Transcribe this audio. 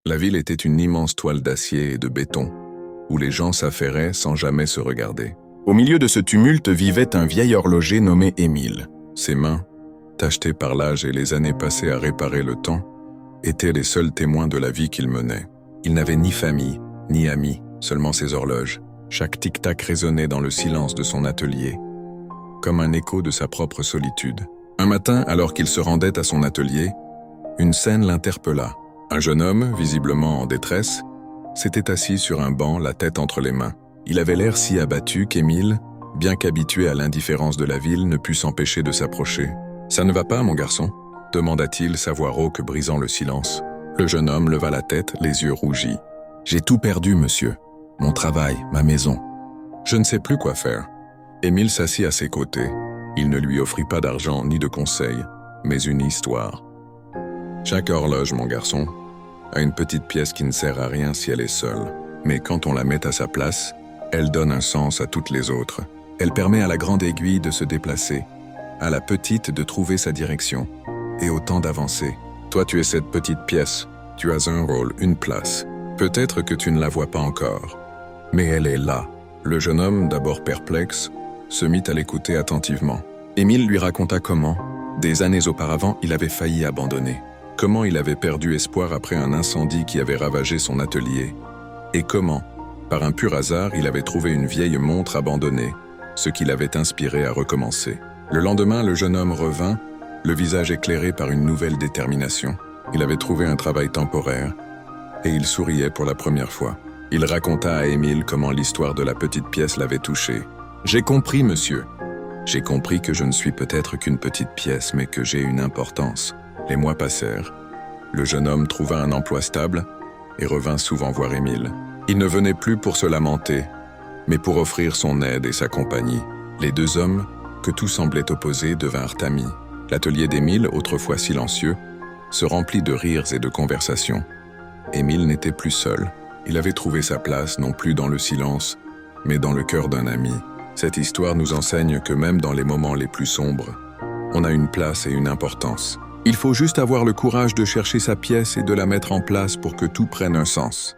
La ville était une immense toile d'acier et de béton, où les gens s'affairaient sans jamais se regarder. Au milieu de ce tumulte vivait un vieil horloger nommé Émile. Ses mains, tachetées par l'âge et les années passées à réparer le temps, étaient les seuls témoins de la vie qu'il menait. Il n'avait ni famille, ni amis, seulement ses horloges. Chaque tic-tac résonnait dans le silence de son atelier, comme un écho de sa propre solitude. Un matin, alors qu'il se rendait à son atelier, une scène l'interpella. Un jeune homme, visiblement en détresse, s'était assis sur un banc, la tête entre les mains. Il avait l'air si abattu qu'Émile, bien qu'habitué à l'indifférence de la ville, ne put s'empêcher de s'approcher. « Ça ne va pas, mon garçon ?» demanda-t-il, sa voix rauque brisant le silence. Le jeune homme leva la tête, les yeux rougis. « J'ai tout perdu, monsieur. Mon travail, ma maison. Je ne sais plus quoi faire. » Émile s'assit à ses côtés. Il ne lui offrit pas d'argent ni de conseils, mais une histoire. Chaque horloge, mon garçon, a une petite pièce qui ne sert à rien si elle est seule. Mais quand on la met à sa place, elle donne un sens à toutes les autres. Elle permet à la grande aiguille de se déplacer, à la petite de trouver sa direction, et au temps d'avancer. Toi, tu es cette petite pièce. Tu as un rôle, une place. Peut-être que tu ne la vois pas encore, mais elle est là. Le jeune homme, d'abord perplexe, se mit à l'écouter attentivement. Émile lui raconta comment, des années auparavant, il avait failli abandonner. Comment il avait perdu espoir après un incendie qui avait ravagé son atelier. Et comment, par un pur hasard, il avait trouvé une vieille montre abandonnée, ce qui l'avait inspiré à recommencer. Le lendemain, le jeune homme revint, le visage éclairé par une nouvelle détermination. Il avait trouvé un travail temporaire, et il souriait pour la première fois. Il raconta à Émile comment l'histoire de la petite pièce l'avait touché. « J'ai compris, monsieur. J'ai compris que je ne suis peut-être qu'une petite pièce, mais que j'ai une importance. » Les mois passèrent. Le jeune homme trouva un emploi stable et revint souvent voir Émile. Il ne venait plus pour se lamenter, mais pour offrir son aide et sa compagnie. Les deux hommes, que tout semblait opposer, devinrent amis. L'atelier d'Émile, autrefois silencieux, se remplit de rires et de conversations. Émile n'était plus seul. Il avait trouvé sa place non plus dans le silence, mais dans le cœur d'un ami. Cette histoire nous enseigne que même dans les moments les plus sombres, on a une place et une importance. Il faut juste avoir le courage de chercher sa pièce et de la mettre en place pour que tout prenne un sens.